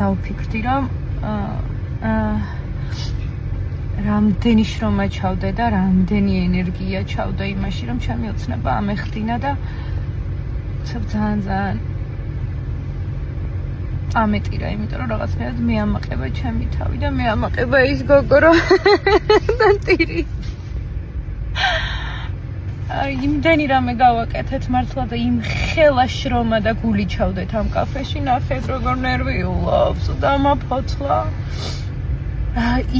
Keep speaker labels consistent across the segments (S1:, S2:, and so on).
S1: დავფიქრდი, რომ რამდენი შრომა ჩავდა და რამდენი ენერგია ჩავდა იმაში, რომ ჩემი ოცნება ამეხდინა და ძალიან ამეტირა, იმიტომ რომ რაღაცნაირად მეამაყება ჩემი თავი და მეამაყება ის გოგო რომ დანტირი. იმდენი რამე გავაკეთეთ მართლა და იმ ხელა შრომა და გული ჩავდეთ ამ კაფეში, ნახეთ როგორ ნერვიულობს და მაფოთლა.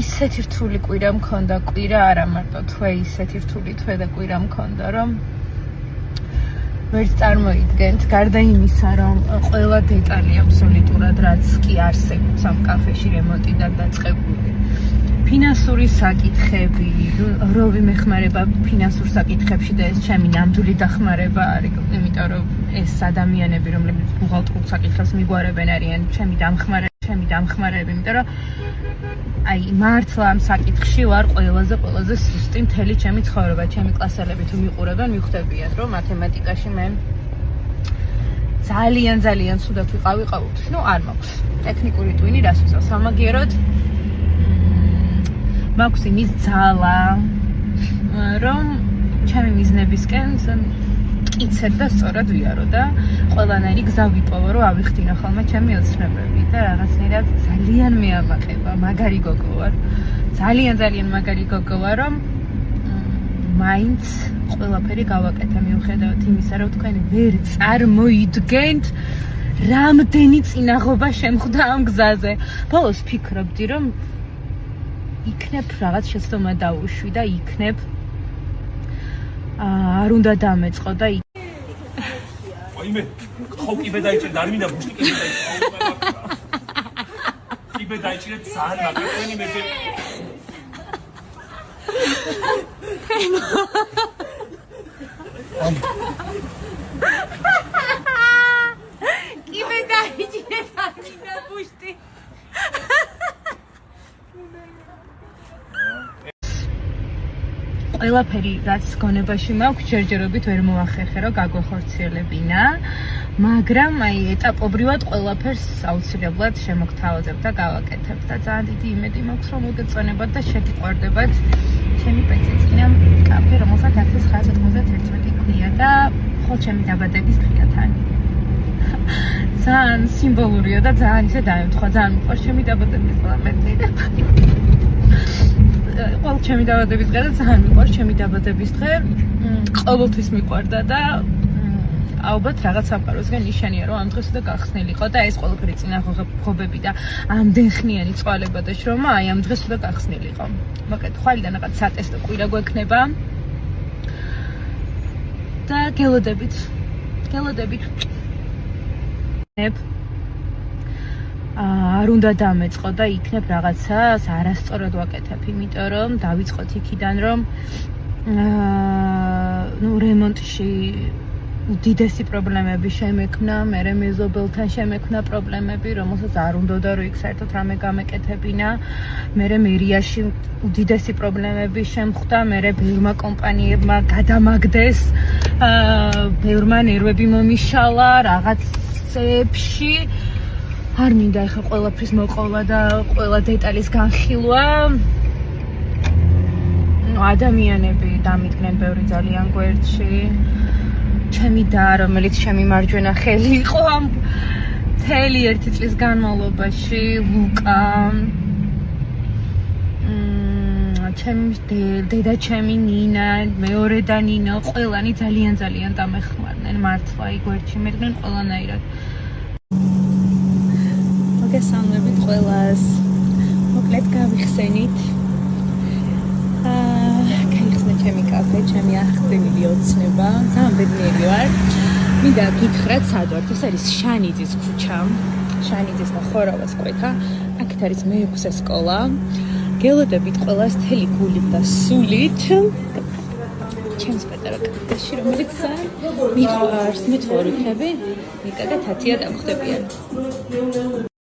S1: ისეთი რთული კვირა მქონდა, კვირა არა მარტო თვე, ისეთი რთული თვე და კვირა მქონდა, რომ ვერც წარმოიდგენთ, გარდა იმისა, რომ ყველა დეტალი აბსოლუტურად რაც კი არსებობს ამ კაფეში რემონტიდან დაწყებული. ფინანსური საკითხები, როვი მეხმარება ფინანსურ საკითხებში და ეს ჩემი ნამდვილი დახმარება არის, იმიტომ რომ ეს ადამიანები, რომლებიც ბუღალტრულ საკითხებს მიგვარებენ არიან ჩემი დამხმარები, იმიტომ რომ აი მართლა ამ საკითხში ვარ ყველაზე სუსტი მთელი ჩემი ცხოვრება. ჩემი კლასელები თუ მიყურებენ, მიხვდებიან, რომ მათემატიკაში მე ძალიან ცუდად ვიყავი ყოველთვის. არ მაქვს ტექნიკური ტვინი, რას ვისწავლ სამაგიეროდ. მაქვს იმის ძალა, რომ ჩემი მიზნებისკენ მტკიცედ და სწორად ვიარო და ყველანაირი გზა ვიპოვო, რომ ავიხდინო ხოლმე ჩემი ოცნებები და რაღაცნაირად ძალიან მეამაყება, მაგარი გოგო ვარ. ძალიან მაგარი გოგო ვარ, რომ მაინც ყველაფერი გავაკეთე მიუხედავად იმისა, რომ თქვენ ვერ წარმოიდგენთ რამდენი წინაღობა შემხვდა ამ გზაზე. ბოლოს ფიქრობდი, რომ იქნებ რაღაც შეცდომა დაუშვი და იქნებ არ უნდა დამეწყო და
S2: Oime, how kibe daichi darmina bushti kibe daichi. Kibe daichi re zahar na koni mete.
S1: Kibe daichi re darmina bushti. ყველაფერი რაც გონებაში მაქვს ჯერჯერობით ვერ მოახერხე რომ გაგვეხორციელებინა, მაგრამ აი ეტაპობრივად ყველაფერს აუცილებლად შემოგთავაზებ და გავაკეთებ და ძალიან დიდი იმედი მაქვს რომ მოგეწონებათ და შეგიყვარდებათ ჩემი პეცეცინა კაფე, რომელსაც 1991 ქვია და ხოლმე ჩემი დაბადების დღეა თან. ძალიან სიმბოლურია და ძალიან ისე დაემთხვა, ძალიან მიყვარს ჩემი დაბადების დღე. ყოველ ჩემი დაბადების დღე და ძალიან მიყვარს ჩემი დაბადების დღე. ყოველთვის მიყვარდა და ალბათ რაღაც სამყაროსგან ნიშანია რომ ამ დღეს უნდა გახსნილიყო და ეს ყველაფერი წინაღობები და ამდენ ხნიანი წვალება და შრომა აი ამ დღეს უნდა გახსნილიყო. მოკეთ ხვალიდან რაღაც სატესტო კვირა გვექნება და გელოდებით. არ უნდა დამეწყო და იქნებ რაღაცას არასწორად ვაკეთებ, იმიტომ რომ დავიწყოთ იქიდან, რომ რემონტში უდიდესი პრობლემები შემექმნა, მერე მეზობელთან შემექმნა პრობლემები, რომელსაც არ უნდოდა რომ იქ საერთოდ რამე გამეკეთებინა, მერე მერიაში უდიდესი პრობლემები შემხვდა, მერე ბევრმა კომპანიებმა გადამაგდეს, ბევრმა ნერვები მომიშალა რაღაცებში. არ მინდა ეხა ყველაფრის მოყოლა და ყველა დეტალის განხილვა. ადამიანები დამიდგნენ ბევრი ძალიან გვერდში. ჩემი და რომელიც ჩემი მარჯვენა ხელი იყო ამ მთელი 1 წლის განმავლობაში, ლუკა. ჩემი დედა, ჩემი ნინა, მეორე და ნინო, ყველანი ძალიან დამეხმარნენ მართლა იქ გვერდში მედგნენ ყველანაირად. მოგესალმებით ყველას. მოკლედ გავიხსენით. გაიხსნა ჩემი კაფე, ჩემი ახსნილი ოცნება. ძალიან ბედნიერი ვარ. მინდა გითხრათ სად ვართ. ეს არის შანიძის ქუჩა. შანიძის და ხორავას კვეთა. აქეთ არის მე-6 სკოლა. გელოდებით ყველას მთელი გულით და სულით. ჩემს პატარა კაფეში, რომელიც მიყვარს, მე თორიქები, ნიკა და თათია დამხვდებიან.